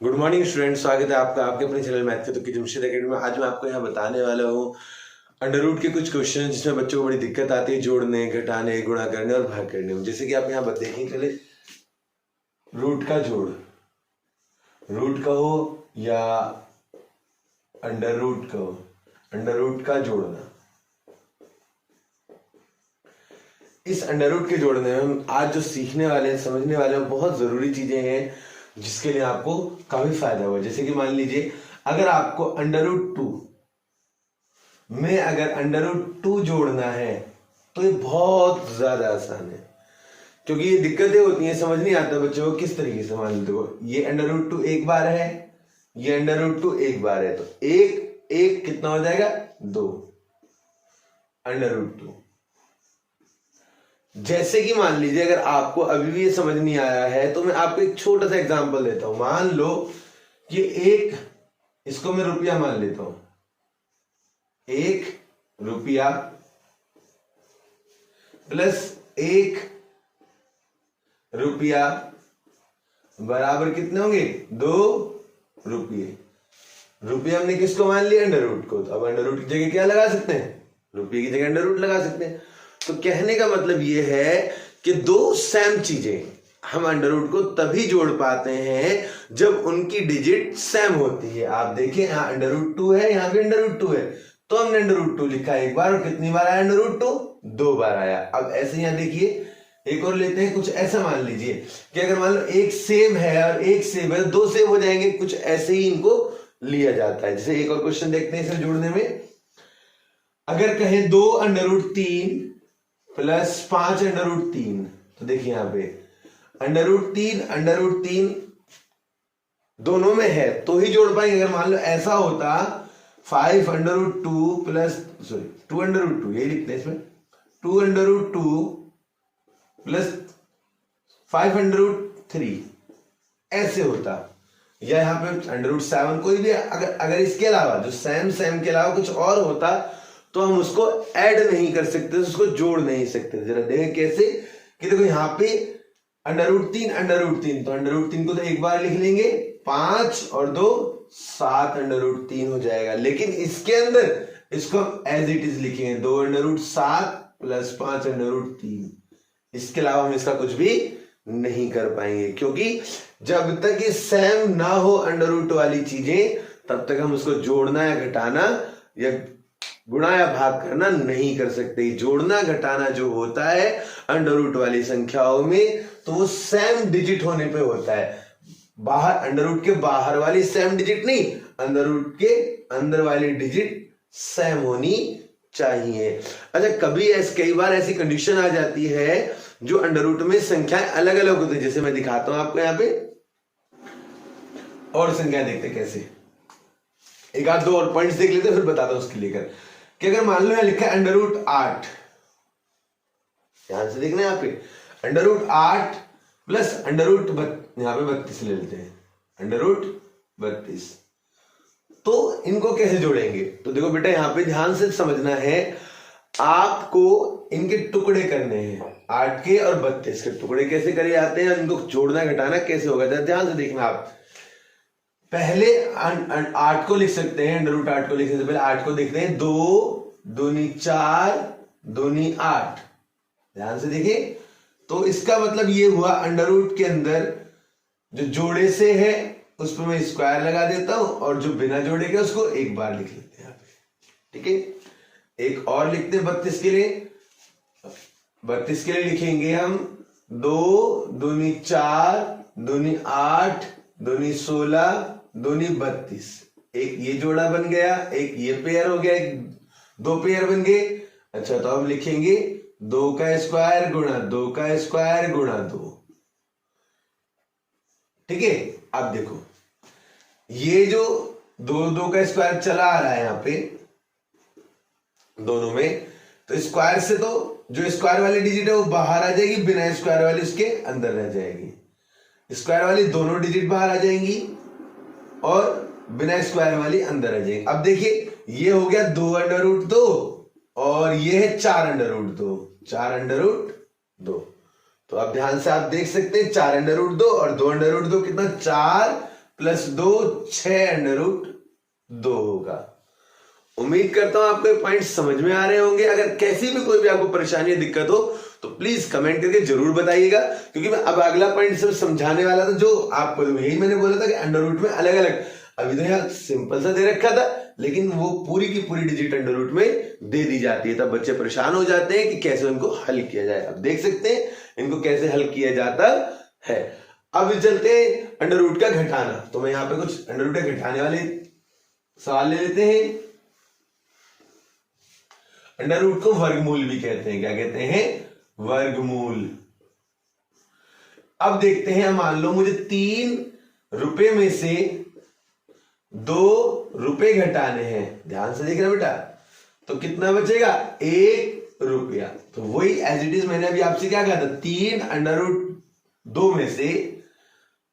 Good morning student, स्वागत है आपका आपके अपने चैनल मैथ की जमशेद एकेडमी में। आज मैं आपको यहाँ बताने वाला हूँ अंडर रूट के कुछ क्वेश्चन जिसमें बच्चों को बड़ी दिक्कत आती है जोड़ने, घटाने, गुणा करने और भाग करने में। जैसे कि आप यहाँ देखें, चले रूट का जोड़, रूट कहो या अंडर रूट कहो, अंडर रूट का जोड़ना। इस अंडर रूट के जोड़ने में हम आज जो सीखने वाले हैं, समझने वाले हैं, बहुत जरूरी चीजें हैं जिसके लिए आपको काफी फायदा हुआ। जैसे कि मान लीजिए, अगर आपको अंडर रूट 2 में अगर अंडर रूट 2 जोड़ना है तो ये बहुत ज्यादा आसान है, क्योंकि ये दिक्कतें होती हैं, समझ नहीं आता बच्चों को किस तरीके से। मान लीजिए ये अंडर रूट 2 एक बार है, ये अंडर रूट 2 एक बार है, तो एक एक कितना हो जाएगा? 2 अंडर रूट 2। जैसे कि मान लीजिए, अगर आपको अभी भी ये समझ नहीं आया है तो मैं आपको एक छोटा सा एग्जांपल देता हूं। मान लो कि एक, इसको मैं रुपया मान लेता हूं, 1 रुपया प्लस 1 रुपया बराबर कितने होंगे? 2 रुपये। रुपये हमने किसको मान लिया? अंडर रूट को। तो अब अंडर रूट की जगह क्या लगा सकते हैं? रुपये की जगह अंडर रूट लगा सकते हैं। तो कहने का मतलब यह है कि दो सेम चीजें हम अंडर रूट को तभी जोड़ पाते हैं जब उनकी डिजिट सेम होती है। आप देखें, यहाँ अंडर रूट 2 है, यहाँ भी अंडर रूट 2 है, तो हमने अंडर रूट 2 लिखा एक बार, और कितनी बार आया अंडर रूट 2? 2 बार आया। अब ऐसे यहाँ देखिए, एक और लेते हैं। कुछ ऐसा मान लीजिए कि अगर मान लो एक सेब है और एक सेब है, 2 सेब हो जाएंगे, कुछ ऐसे ही इनको लिया जाता है। जैसे एक और क्वेश्चन देखते हैं इसे जोड़ने में। अगर कहें 2 under root 3 plus 5 under root 3, तो देखिए यहां पे अंडर रूट 3 दोनों में है तो ही जोड़ पाएंगे। अगर मान लो ऐसा होता 5 under root 2 plus 2 under root 2, यही लिखते हैं इसमें, 2 under root 2 plus 5 under root 3, ऐसे होता। या यहाँ पे अंडर रूट 7, कोई भी अगर इसके अलावा जो सेम के अलावा कुछ और होता तो हम उसको ऐड नहीं कर सकते, उसको जोड़ नहीं सकते। जरा देखें कैसे, कि देखो यहाँ पे अंडर रूट 3 तो अंडर रूट 3 को तो एक बार लिख लेंगे, 5 और 2 7 अंडर रूट 3 हो जाएगा। लेकिन इसके अंदर इसको एज इट इज लिखेंगे, 2 under root 7 plus 5 under root 3। इसके अलावा हम इसका कुछ भी नहीं कर पाएंगे, क्योंकि जब तक ये सेम ना हो अंडर रूट वाली चीजें, तब तक हम उसको जोड़ना या घटाना या गुणा या भाग करना नहीं कर सकते। जोड़ना घटाना जो होता है अंडर रूट वाली संख्याओं में, तो वो सेम डिजिट होने पे होता है। बाहर अंडर रूट के बाहर वाली सेम डिजिट नहीं, अंडर रूट के अंदर वाली डिजिट सेम होनी चाहिए। अच्छा, कई बार ऐसी कंडीशन आ जाती है जो अंडर रूट में संख्याएं अलग अलग होती है। जैसे मैं दिखाता हूं आपको यहाँ पे, और संख्याएं देखते कैसे, एक आध दो और पॉइंट्स देख लेते हैं, फिर बताता हूं उसके लेकर। कि अगर मान लो यहां लिखा है अंडर रूट 8, ध्यान से देखना, यहाँ पे under root 8 plus under root यहां पे 32 ले लेते हैं, अंडर रूट 32। तो इनको कैसे जोड़ेंगे? तो देखो बेटा, यहां पे ध्यान से समझना है, आपको इनके टुकड़े करने हैं। 8 के और 32 के टुकड़े कैसे करे जाते हैं, इनको जोड़ना घटाना कैसे होगा, ध्यान से देखना आप। पहले 8 को लिख सकते हैं, अंडर रूट 8 को लिखने से पहले 8 को देखते हैं, 2 दूनी 4 दूनी 8। ध्यान से देखिए, तो इसका मतलब ये हुआ अंडर रूट के अंदर जो जोड़े से है उस पर मैं स्क्वायर लगा देता हूं, और जो बिना जोड़े के उसको एक बार लिख लेते हैं। ठीक है, एक और लिखते हैं 32 के लिए। 32 के लिए लिखेंगे हम 2 दूनी 4 दूनी 8 दूनी 16 दूनी 32। एक ये जोड़ा बन गया, एक ये पेयर हो गया, एक 2 पेयर बन गए। अच्छा, तो अब लिखेंगे 2 का स्क्वायर गुणा 2 का स्क्वायर गुणा 2। ठीक है, अब देखो ये जो 2 का स्क्वायर चला आ रहा है यहाँ पे दोनों में, तो स्क्वायर से तो जो स्क्वायर वाली डिजिट है वो बाहर आ जाएगी, बिना स्क्वायर वाली उसके अंदर रह जाएगी। स्क्वायर वाली दोनों डिजिट बाहर आ जाएंगी और बिना स्क्वायर वाली अंदर आ जाएगी। अब देखिए, ये हो गया 2 अंडर रूट 2 और ये है 4 अंडर रूट 2, 4 अंडर रूट 2। तो अब ध्यान से आप देख सकते हैं 4 अंडर रूट 2 और 2 अंडर रूट 2 कितना, 4 प्लस 2 6 अंडर रूट 2 होगा। उम्मीद करता हूं आपको ये पॉइंट समझ में आ रहे होंगे। अगर कैसी भी कोई भी आपको परेशानी या दिक्कत हो तो प्लीज कमेंट करके जरूर बताइएगा, क्योंकि मैं अब अगला पॉइंट सब समझाने वाला था जो आपको, यही मैंने बोला था कि अंडर रूट में अलग अलग, अभी तो यहाँ सिंपल सा दे रखा था लेकिन वो पूरी की पूरी डिजिट अंडर रूट में दे दी जाती है, तब बच्चे परेशान हो जाते हैं कि कैसे उनको हल किया जाए। अब देख सकते हैं इनको कैसे हल किया जाता है। अब चलते हैं अंडर रूट का घटाना। तो मैं यहाँ पे कुछ अंडर रूट का घटाने वाले सवाल ले लेते हैं। अंडर रूट को वर्गमूल भी कहते हैं। क्या कहते हैं? वर्गमूल। अब देखते हैं, मान लो मुझे 3 रुपए में से 2 रुपए घटाने हैं। ध्यान से देखना बेटा, तो कितना बचेगा? 1 रुपया। तो वही एज इट इज मैंने अभी आपसे क्या कहा था, 3 अंडर रूट 2 में से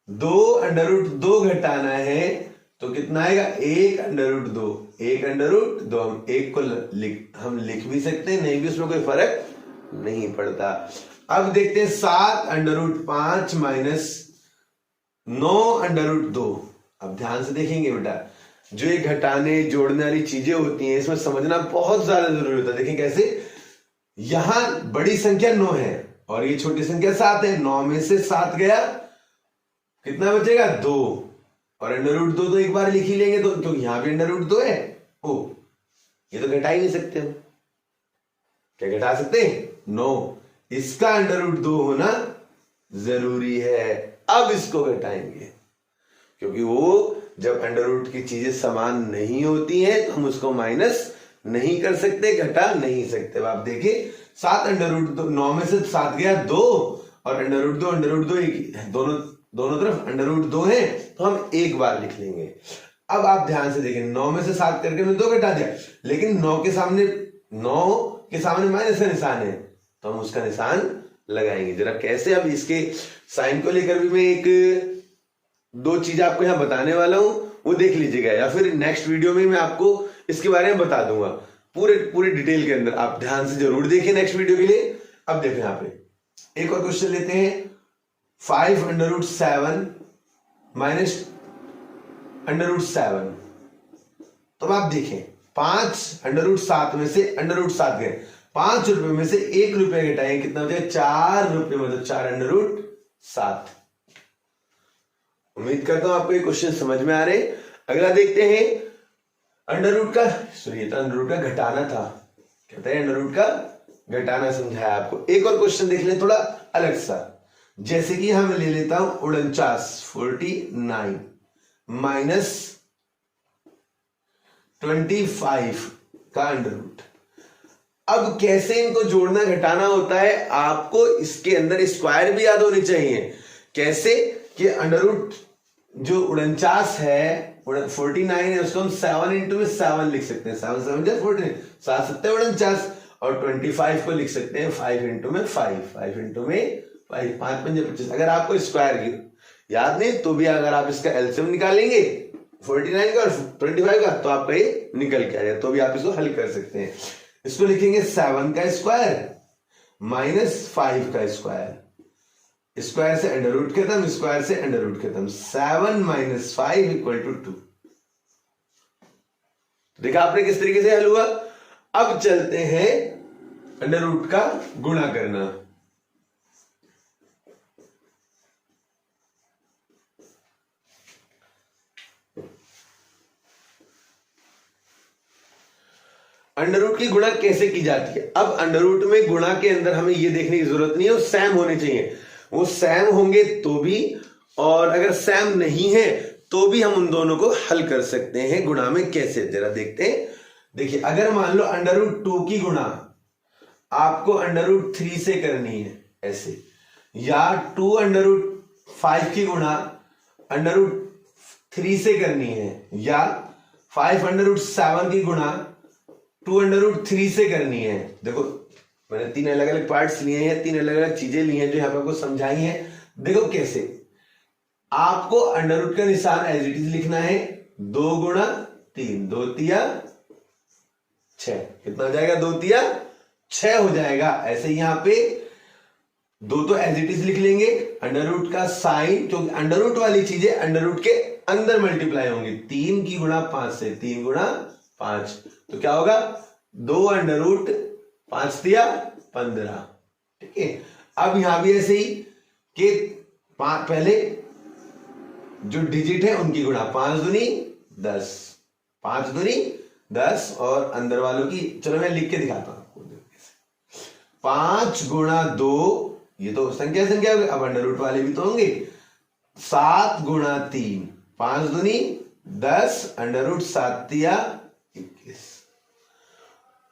2 अंडर रूट 2 घटाना है तो कितना आएगा? 1 अंडर रूट 2। 1 अंडर रूट 2, हम 1 को हम लिख भी सकते हैं, नहीं भी, उसमें कोई फर्क नहीं पड़ता। अब देखते हैं 7 under root 5 minus 9 under root 2। अब ध्यान से देखेंगे बेटा, जो ये घटाने जोड़ने वाली चीजें होती हैं इसमें समझना बहुत ज्यादा जरूरी होता है। देखें कैसे, यहां बड़ी संख्या 9 है और ये छोटी संख्या 7 है। 9 में से 7 गया, कितना बचेगा? 2। और अंडर रूट 2 तो एक बार लिख ही लेंगे, तो क्योंकि यहां भी अंडर रूट 2 है। ओ, ये तो घटा ही नहीं सकते हम। क्या घटा सकते हैं? 9। इसका अंडर रूट 2 होना जरूरी है। अब इसको घटाएंगे, क्योंकि वो जब अंडर रूट की चीजें समान नहीं होती हैं तो हम उसको माइनस नहीं कर सकते, घटा नहीं सकते। अब आप देखिए 7 अंडर रूट 2, 9 में से 7 गया 2 और अंडर रूट 2 एक, दोनों तरफ अंडर रूट 2 है तो हम एक बार लिख लेंगे। अब आप ध्यान से देखें, 9 में से 7 करके हमने 2 घटा दिया, लेकिन 9 के सामने माइनस का निशान है तो हम उसका निशान लगाएंगे। जरा कैसे, अब इसके साइन को लेकर भी मैं 2 चीज आपको यहां बताने वाला हूं, वो देख लीजिएगा, या फिर नेक्स्ट वीडियो में मैं आपको इसके बारे में बता दूंगा पूरे डिटेल के अंदर। आप ध्यान से जरूर देखिए नेक्स्ट वीडियो के लिए। अब देखो यहां पे एक और क्वेश्चन लेते हैं। 5 under root 7 minus under root 7। तो अब आप देखें, 5 अंडर रूट 7 में से अंडर रूट 7 गए, 5 रुपए में से 1 रुपया घटाएंगे, कितना बचेगा? 4 रुपये, मतलब 4 अंडर रूट 7। उम्मीद करता हूं आपको ये क्वेश्चन समझ में आ रहे। अगला देखते हैं अंडर रूट का, सॉरी तो अंडर रूट का घटाना था, कहते हैं अंडर रूट का घटाना समझाया आपको। एक और क्वेश्चन देख लें थोड़ा अलग सा, जैसे कि हम ले लेता हूं 49 माइनस 25 का अंडर रूट। अब कैसे इनको जोड़ना घटाना होता है, आपको इसके अंदर स्क्वायर भी याद होनी चाहिए। कैसे कि अंडर रूट जो 49 है, 49 है, उसको हम 7 इंटू में 7 लिख सकते हैं। 7 7 49, 7 7 49, और 25 को लिख सकते हैं 5 इंटू में 5 इंटू में 5, 5 5 25। अगर आपको स्क्वायर याद नहीं तो भी अगर आप इसका एलसीएम निकालेंगे 49 का और 25 का तो आपका ये निकल के आ जाए, तो भी आप इसको हल कर सकते हैं। इसको लिखेंगे 7 का स्क्वायर माइनस 5 का स्क्वायर। स्क्वायर से अंडर रूट खत्म, स्क्वायर से अंडर रूट खत्म। 7 माइनस 5 इक्वल टू 2। देखा आपने किस तरीके से हल हुआ। अब चलते हैं अंडर रूट का गुणा करना। अंडर रूट की गुणा कैसे की जाती है। अब अंडर रूट में गुणा के अंदर हमें यह देखने की जरूरत नहीं है, वो सेम होने चाहिए। वो सेम होंगे तो भी, और अगर सेम नहीं है तो भी हम उन दोनों को हल कर सकते हैं। गुणा में कैसे, जरा देखते हैं। देखिए अगर मान लो अंडर रूट 2 की गुणा आपको अंडर रूट 3 से करनी है ऐसे, या 2 अंडर रूट 5 की गुणा अंडर रूट 3 से करनी है, या 5 अंडर रूट 7 की गुणा 2 अंडर रूट 3 से करनी है। देखो मैंने 3 अलग अलग पार्ट्स लिए हैं, 3 अलग अलग चीजें ली हैं जो यहां पर आपको समझाई हैं। देखो कैसे आपको अंडर रूट का निशान एज इट इज लिखना है। 2 गुणा 3, 2 तिया 6, कितना हो जाएगा? 2 तिया 6 हो जाएगा। ऐसे यहां पे दो तो एज इट इज लिख लेंगे, अंडर रूट का साइन, क्योंकि अंडर रूट वाली चीजें अंडर रूट के अंदर मल्टीप्लाई होंगी, 3 की गुणा 5 से, 3 गुणा 5, तो क्या होगा 2 अंडर रूट 5 दिया 15। ठीक है, अब यहां भी ऐसे ही कि पहले जो डिजिट है उनकी गुणा, 5 दूनी 10, 5 दूनी 10, और अंदर वालों की, चलो मैं लिख के दिखाता हूं आपको, 5 गुणा 2, ये तो संख्या संख्या होगी, अब अंडर रूट वाले भी तो होंगे, 7 गुणा 3, 5 दूनी 10, अंडर रूट 7 दिया 21।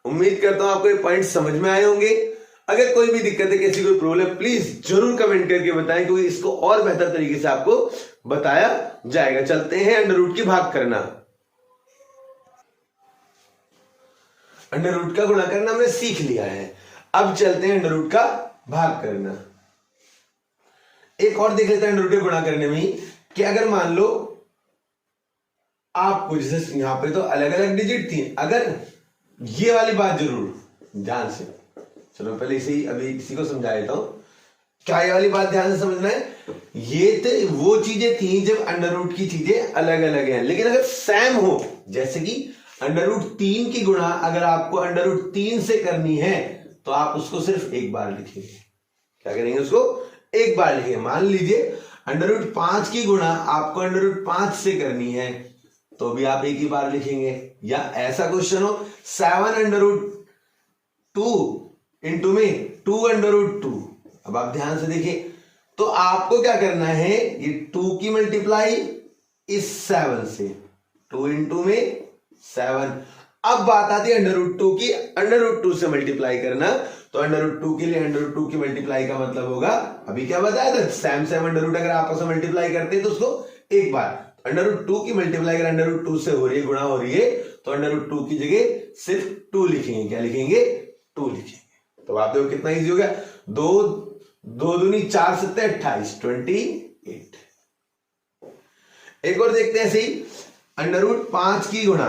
उम्मीद करता हूं आपको ये पॉइंट समझ में आए होंगे। अगर कोई भी दिक्कत है, किसी कोई प्रॉब्लम, प्लीज जरूर कमेंट करके बताएं, क्योंकि इसको और बेहतर तरीके से आपको बताया जाएगा। चलते हैं अंडर रूट की भाग करना। अंडर रूट का गुणा करना हमने सीख लिया है, अब चलते हैं अंडर रूट का भाग करना। एक और देख लेते हैं अंडर रूट के गुणा करने में कि अगर मान लो आपको, जैसे यहां पे तो अलग अलग डिजिट थी, अगर ये वाली बात जरूर ध्यान से, चलो पहले इसे ही अभी इसी को समझा देता हूं, क्या ये वाली बात ध्यान से समझना है, ये तो वो चीजें थी जब अंडर रूट की चीजें अलग अलग हैं, लेकिन अगर सेम हो, जैसे कि अंडर रूट 3 की गुणा अगर आपको अंडर रूट 3 से करनी है तो आप उसको सिर्फ एक बार लिखेंगे। क्या करेंगे, उसको एक बार लिखेंगे। मान लीजिए अंडर रूट 5 की गुणा आपको अंडर रूट 5 से करनी है तो भी आप एक ही बार लिखेंगे। या ऐसा क्वेश्चन हो 7 अंडर रूट 2 इंटू में 2 अंडर रूट 2, अब आप ध्यान से देखिए, तो आपको क्या करना है, ये 2 की मल्टीप्लाई इस 7 से, 2 इंटू में 7। अब बात आती है अंडर रूट 2 की, अंडर रूट 2 से मल्टीप्लाई करना, तो अंडर रूट 2 के लिए अंडर रूट 2 की मल्टीप्लाई का मतलब होगा, अभी क्या बताया था, सैम अंडर रूट अगर आपस में मल्टीप्लाई करते हैं तो उसको एक बार, अंडर रूट 2 की मल्टीप्लाई अगर अंडर रूट 2 से हो रही है, गुणा हो रही है, तो अंडर रूट 2 की जगह सिर्फ 2 लिखेंगे। क्या लिखेंगे, 2 लिखेंगे। तो आप देखो कितना इजी हो गया, 2 दूनी 4 सत्ते 28, 28। एक और देखते हैं ऐसे ही, अंडर रूट 5 की गुणा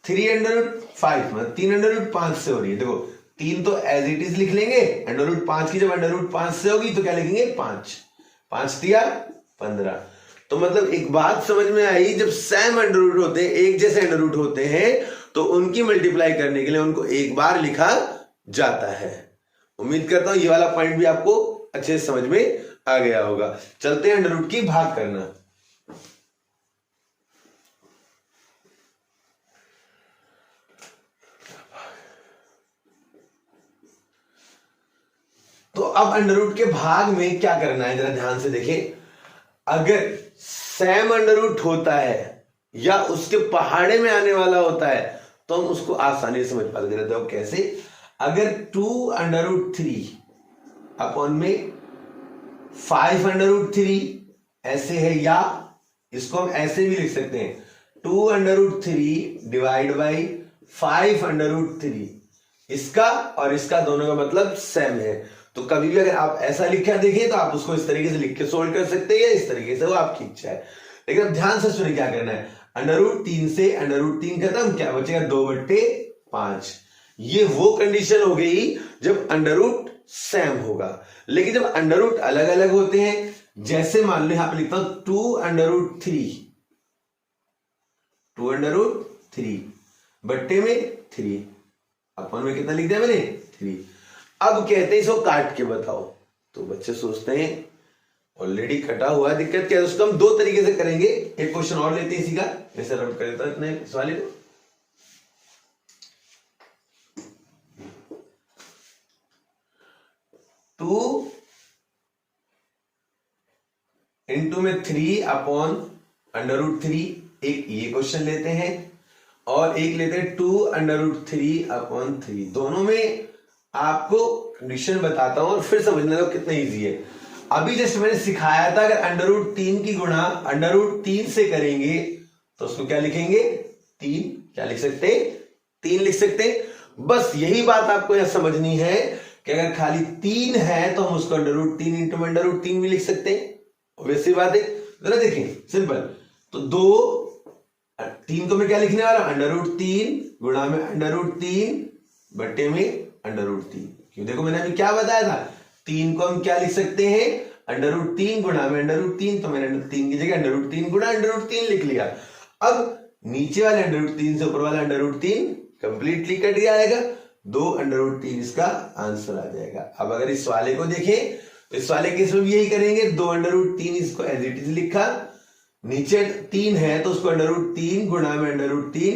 3 अंडर रूट 5, मतलब 3 अंडर रूट 5 से हो रही है। देखो 3 तो एज इट इज लिख लेंगे, अंडर रूट 5 की जब अंडर रूट 5 से होगी तो क्या लिखेंगे, 5, 5 दिया 15। तो मतलब एक बात समझ में आई, जब सेम अंडर रूट होते हैं, एक जैसे अंडर रूट होते हैं, तो उनकी मल्टीप्लाई करने के लिए उनको एक बार लिखा जाता है। उम्मीद करता हूं ये वाला पॉइंट भी आपको अच्छे से समझ में आ गया होगा। चलते हैं अंडर रूट की भाग करना। तो अब अंडर रूट के भाग में क्या करना है, जरा ध्यान से देखें। अगर सेम अंडर रूट होता है या उसके पहाड़े में आने वाला होता है तो हम उसको आसानी से समझ पाते रहते हैं। कैसे, अगर 2 अंडर रूट 3 अपॉन में 5 अंडर रूट 3 ऐसे है, या इसको हम ऐसे भी लिख सकते हैं, 2 under root 3 divide by 5 under root 3, इसका और इसका दोनों का मतलब सेम है। तो कभी भी अगर आप ऐसा लिखा देखें तो आप उसको इस तरीके से लिख के सोल्व कर सकते हैं, या इस तरीके से, वो आपकी इच्छा है। लेकिन अब ध्यान से सुनिए क्या करना है, अंडर रूट 3 से अंडर रूट 3 खत्म, क्या बचेगा 2/5। ये वो कंडीशन हो गई जब अंडर रूट सेम होगा। लेकिन जब अंडर रूट अलग अलग होते हैं, जैसे मान लो यहां पर लिखता हूं 2 अंडर रूट 3, 2 अंडर रूट 3 बट्टे में 3, अपन में कितना लिख दिया मैंने, 3। अब कहते हैं इसको काट के बताओ, तो बच्चे सोचते हैं ऑलरेडी कटा हुआ है, दिक्कत क्या है। उसको हम 2 तरीके से करेंगे। एक क्वेश्चन और लेते हैं इसी का, ऐसे रब कर देता हूं इतने इस वाले को। टू इंटू में 3 अपॉन अंडर रूट 3, एक ये क्वेश्चन लेते हैं, और एक लेते हैं 2 अंडर रूट 3 अपॉन 3। दोनों में आपको कंडीशन बताता हूं और फिर समझने दो कितना इजी है। अभी जस्ट मैंने सिखाया था, अगर अंडर रूट 3 की गुणा अंडर रूट 3 से करेंगे तो उसको क्या लिखेंगे, 3। क्या लिख सकते हैं, 3 लिख सकते हैं। बस यही बात आपको यहां समझनी है कि अगर खाली 3 है तो हम उसको under root 3 into under root 3 भी लिख सकते हैं। वैसी बात है, जरा देखें सिंपल। तो 3 को मैं क्या लिखने वाला, अंडर रूट 3 गुणा में अंडर रूट 3 बट्टे में अंडर रूट 3। क्यों, देखो मैंने अभी क्या बताया था, 3 को हम क्या लिख सकते हैं, √3 गुणा में √3, तो मैंने 3 की जगह √3 गुणा √3 लिख लिया। अब नीचे वाले √3 से ऊपर वाला √3 कंप्लीटली कट जाएगा, 2 √3 इसका आंसर आ जाएगा। अब अगर इस वाले को देखें तो इस वाले केस में भी यही करेंगे, 2 √3 इसको एज इट इज लिखा, नीचे 3 है तो उसको √3 गुणा में √3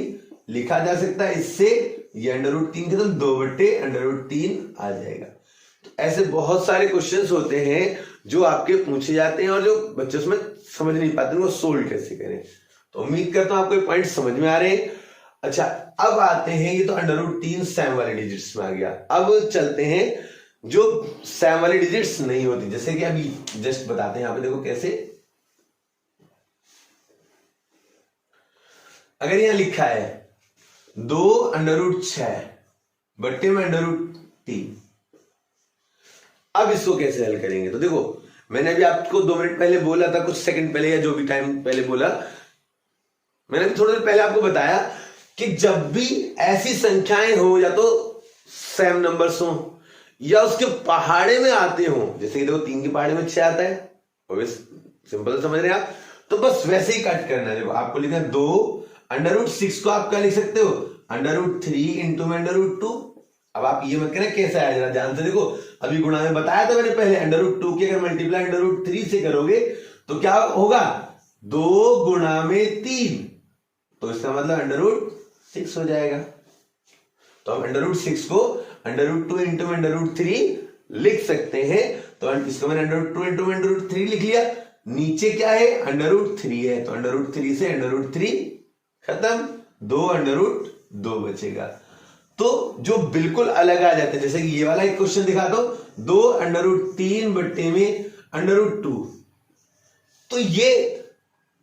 लिखा जा सकता है, इससे ये √3 के तो 2/√3 आ जाएगा। तो ऐसे बहुत सारे क्वेश्चंस होते हैं जो आपके पूछे जाते हैं और जो बच्चे उसमें समझ नहीं पाते उनको सोल्व कैसे करें। तो उम्मीद करता हूं आपको पॉइंट समझ में आ रहे हैं। अच्छा, अब आते हैं, ये तो √3 सैम वाले डिजिट्स में आ गया। अब चलते हैं जो सैम वाली डिजिट्स नहीं होती, जैसे कि अभी जस्ट बताते हैं, यहां पे देखो कैसे। अगर यहां लिखा है 2√6 बट्टे में √3, अब इसको कैसे हल करेंगे? तो देखो मैंने अभी आपको 2 मिनट पहले बोला था, कुछ सेकंड पहले या जो भी टाइम पहले बोला, मैंने भी थोड़ी देर पहले आपको बताया कि जब भी ऐसी संख्याएं हो या तो सेम नंबर्स हो या उसके पहाड़े में आते हो, जैसे कि देखो 3 के पहाड़े में 6 आता है, सिंपल समझ रहे हैं आप, तो बस वैसे ही कट करना है। देखो आपको लिखना है 2 √6 को आप क्या लिख सकते हो, √3 इंटू में √2। अब आप ये मत कहना कैसे आया, जरा ध्यान से देखो, अभी गुणा में बताया था मैंने पहले, √2 की अगर मल्टीप्लाई √3 से करोगे तो क्या होगा, 2 गुणा में 3, तो इसका मतलब √6 हो जाएगा। तो हम √6 को √2 इंटू में √3 लिख सकते हैं। तो इसको मैंने √2 इंटू में √3 लिख लिया, नीचे क्या है, √3 है, तो √3 से √3 खत्म, 2 बचेगा। तो जो बिल्कुल अलग आ जाते हैं, जैसे कि ये वाला एक क्वेश्चन दिखा दो, 2 √3 बट्टे में √2, तो ये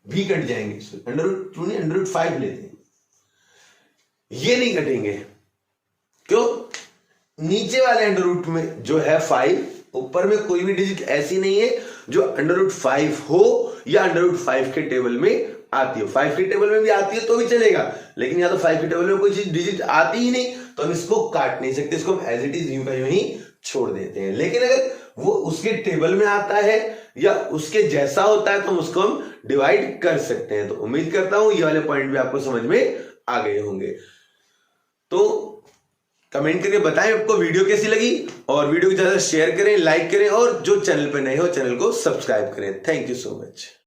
भी कट जाएंगे, √2 नहीं √5 लेते हैं, ये नहीं कटेंगे। क्यों? नीचे वाले √ में जो है 5, ऊपर में कोई भी डिजिट ऐसी नहीं है जो √5 हो या √5 के टेबल में आती हो। 5 के टेबल में भी आती है तो भी चलेगा, लेकिन या तो 5 के टेबल में कोई डिजिट आती ही नहीं तो हम इसको काट नहीं सकते, इसको हम एज इट इज यूं का यूं ही छोड़ देते हैं। लेकिन अगर वो उसके टेबल में आता है या उसके जैसा होता है तो हम उसको हम डिवाइड कर सकते हैं। तो उम्मीद करता हूं ये वाले पॉइंट भी आपको समझ में आ गए होंगे। तो कमेंट करके बताएं आपको वीडियो कैसी लगी, और वीडियो को ज्यादा शेयर करें, लाइक करें, और जो चैनल पे नए हो चैनल को सब्सक्राइब करें। Thank you so much.